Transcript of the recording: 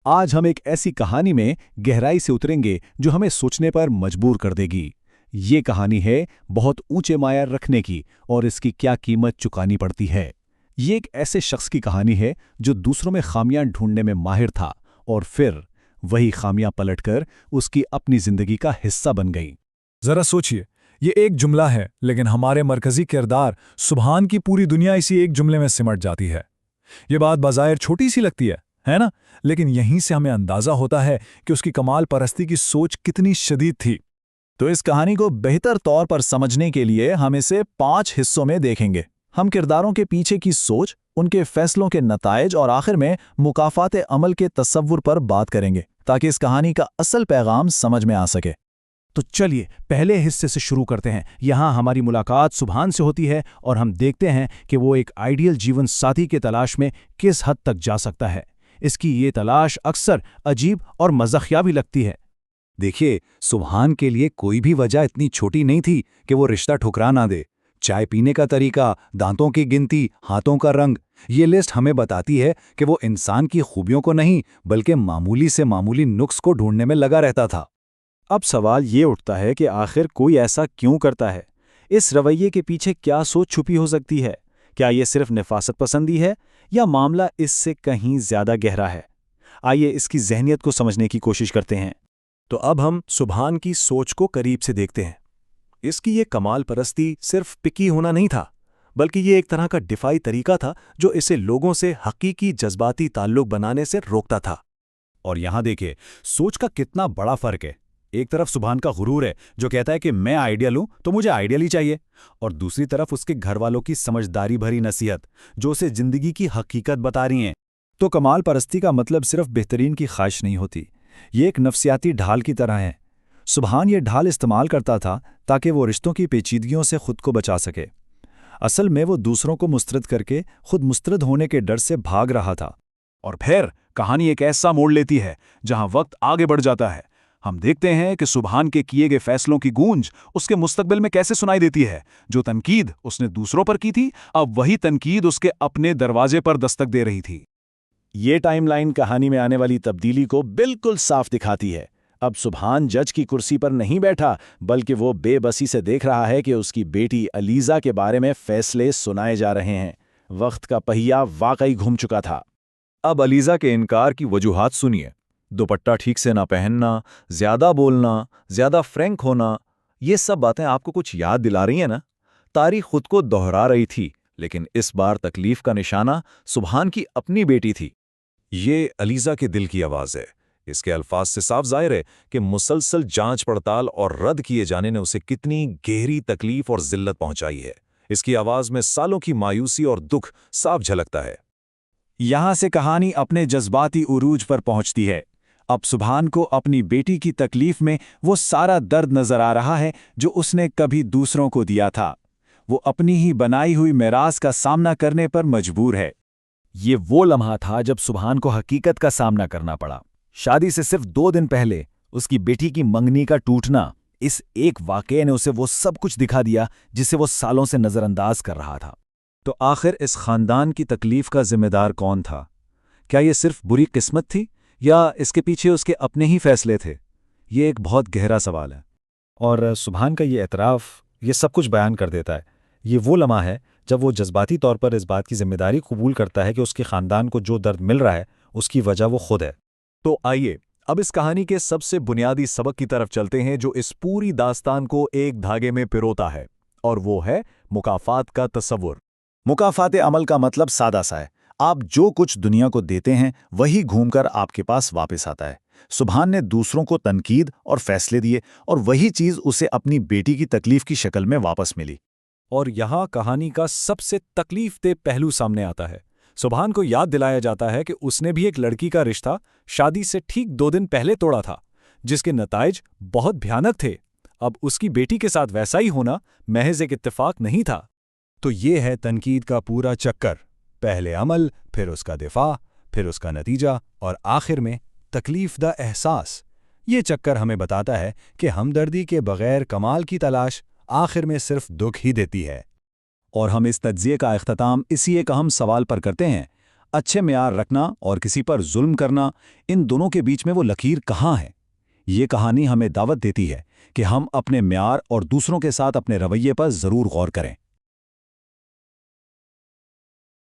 आज हम एक ऐसी कहानी में गहराई से उतरेंगे जो हमें सोचने पर मजबूर कर देगी। ये कहानी है बहुत ऊंचे माया रखने की और इसकी क्या कीमत चुकानी पड़ती है। ये एक ऐसे शख्स की कहानी है जो दूसरों में खामियां ढूंढने में माहिर था और फिर वही खामियां पलटकर उसकी अपनी जिंदगी का हिस्सा बन गई। जरा सोचिए, ये एक जुमला है लेकिन हमारे मरकजी किरदार सुभान की पूरी दुनिया इसी एक जुमले में सिमट जाती है। ये बात बाज़ाहिर छोटी सी लगती है ना? लेकिन यहीं से हमें अंदाजा होता है कि उसकी कमाल परस्ती की सोच कितनी शदीद थी। तो इस कहानी को बेहतर तौर पर समझने के लिए हम इसे 5 हिस्सों में देखेंगे। हम किरदारों के पीछे की सोच, उनके फैसलों के नताइज और आखिर में मुकाफात अमल के तसव्वुर पर बात करेंगे ताकि इस कहानी का असल पैगाम समझ में आ सके। तो चलिए पहले हिस्से से शुरू करते हैं। यहाँ हमारी मुलाकात सुभान से होती है और हम देखते हैं कि वो एक आइडियल जीवन साथी के तलाश में किस हद तक जा सकता है। इसकी ये तलाश अक्सर अजीब और मज़ाक़िया भी लगती है। देखिए, सुभान के लिए कोई भी वजह इतनी छोटी नहीं थी कि वो रिश्ता ठुकरा ना दे। चाय पीने का तरीका, दांतों की गिनती, हाथों का रंग, ये लिस्ट हमें बताती है कि वो इंसान की खूबियों को नहीं बल्कि मामूली से मामूली नुक्स को ढूंढने में लगा रहता था। अब सवाल ये उठता है कि आखिर कोई ऐसा क्यों करता है? इस रवैये के पीछे क्या सोच छुपी हो सकती है? क्या ये सिर्फ नफासत पसंदी है या मामला इससे कहीं ज्यादा गहरा है? आइए इसकी ज़हनियत को समझने की कोशिश करते हैं। तो अब हम सुभान की सोच को करीब से देखते हैं। इसकी ये कमाल परस्ती सिर्फ पिकी होना नहीं था, बल्कि ये एक तरह का दिफाई तरीका था जो इसे लोगों से हकीकी जज्बाती ताल्लुक बनाने से रोकता था। और यहां देखिए, सोच का कितना बड़ा फर्क है। एक तरफ सुभान का गुरूर है जो कहता है कि मैं आइडियल हूं तो मुझे आइडियल ही चाहिए, और दूसरी तरफ उसके घर वालों की समझदारी भरी नसीहत जो उसे जिंदगी की हकीकत बता रही हैं। तो कमाल परस्ती का मतलब सिर्फ बेहतरीन की ख्वाहिश नहीं होती, ये एक नफ्सियाती ढाल की तरह है। सुभान ये ढाल इस्तेमाल करता था ताकि वो रिश्तों की पेचीदगियों से खुद को बचा सके। असल में वो दूसरों को मुस्तरद करके खुद मुस्तरद होने के डर से भाग रहा था। और फिर कहानी एक ऐसा मोड़ लेती है जहां वक्त आगे बढ़ जाता है। हम देखते हैं कि सुभान के किए गए फैसलों की गूंज उसके मुस्तकबिल में कैसे सुनाई देती है। जो तनकीद उसने दूसरों पर की थी, अब वही तनकीद उसके अपने दरवाजे पर दस्तक दे रही थी। ये टाइमलाइन कहानी में आने वाली तब्दीली को बिल्कुल साफ दिखाती है। अब सुभान जज की कुर्सी पर नहीं बैठा, बल्कि वो बेबसी से देख रहा है कि उसकी बेटी अलीज़ा के बारे में फैसले सुनाए जा रहे हैं। वक्त का पहिया वाकई घूम चुका था। अब अलीज़ा के इनकार की वजूहात सुनिए। दुपट्टा ठीक से ना पहनना, ज्यादा बोलना, ज्यादा फ्रैंक होना, ये सब बातें आपको कुछ याद दिला रही हैं ना? तारीख खुद को दोहरा रही थी, लेकिन इस बार तकलीफ का निशाना सुभान की अपनी बेटी थी। ये अलीज़ा के दिल की आवाज़ है। इसके अल्फाज से साफ जाहिर है कि मुसलसल जांच पड़ताल और रद्द किए जाने ने उसे कितनी गहरी तकलीफ और जिल्लत पहुंचाई है। इसकी आवाज़ में सालों की मायूसी और दुख साफ झलकता है। यहां से कहानी अपने जज्बाती उरूज पर पहुंचती है। अब सुभान को अपनी बेटी की तकलीफ में वो सारा दर्द नजर आ रहा है जो उसने कभी दूसरों को दिया था। वो अपनी ही बनाई हुई मिरास का सामना करने पर मजबूर है। ये वो लम्हा था जब सुभान को हकीकत का सामना करना पड़ा। शादी से सिर्फ 2 दिन पहले उसकी बेटी की मंगनी का टूटना, इस एक वाकये ने उसे वो सब कुछ दिखा दिया जिसे वो सालों से नजरअंदाज कर रहा था। तो आखिर इस खानदान की तकलीफ का जिम्मेदार कौन था? क्या ये सिर्फ बुरी किस्मत थी या इसके पीछे उसके अपने ही फैसले थे? ये एक बहुत गहरा सवाल है। और सुभान का ये एतराफ़ ये सब कुछ बयान कर देता है। ये वो लम्हा है जब वो जज्बाती तौर पर इस बात की जिम्मेदारी कबूल करता है कि उसके ख़ानदान को जो दर्द मिल रहा है उसकी वजह वो खुद है। तो आइए अब इस कहानी के सबसे बुनियादी सबक की तरफ चलते हैं जो इस पूरी दास्तान को एक धागे में पिरोता है, और वो है मुकाफात का तसव्वुर। मुकाफात अमल का मतलब सादा सा है, आप जो कुछ दुनिया को देते हैं वही घूमकर आपके पास वापस आता है। सुभान ने दूसरों को तनकीद और फैसले दिए और वही चीज़ उसे अपनी बेटी की तकलीफ की शक्ल में वापस मिली। और यहाँ कहानी का सबसे तकलीफदेह पहलू सामने आता है। सुभान को याद दिलाया जाता है कि उसने भी एक लड़की का रिश्ता शादी से ठीक 2 दिन पहले तोड़ा था, जिसके नताइज बहुत भयानक थे। अब उसकी बेटी के साथ वैसा ही होना महज एक इत्तेफाक नहीं था। तो ये है तनकीद का पूरा चक्कर। पहले अमल, फिर उसका दिफा, फिर उसका नतीजा और आखिर में तकलीफदा एहसास। ये चक्कर हमें बताता है कि हमदर्दी के बगैर कमाल की तलाश आखिर में सिर्फ दुख ही देती है। और हम इस तज्ज़िये का इख्तिताम इसी एक अहम सवाल पर करते हैं। अच्छे म्यार रखना और किसी पर जुल्म करना, इन दोनों के बीच में वो लकीर कहाँ है? ये कहानी हमें दावत देती है कि हम अपने म्यार और दूसरों के साथ अपने रवैये पर ज़रूर गौर करें।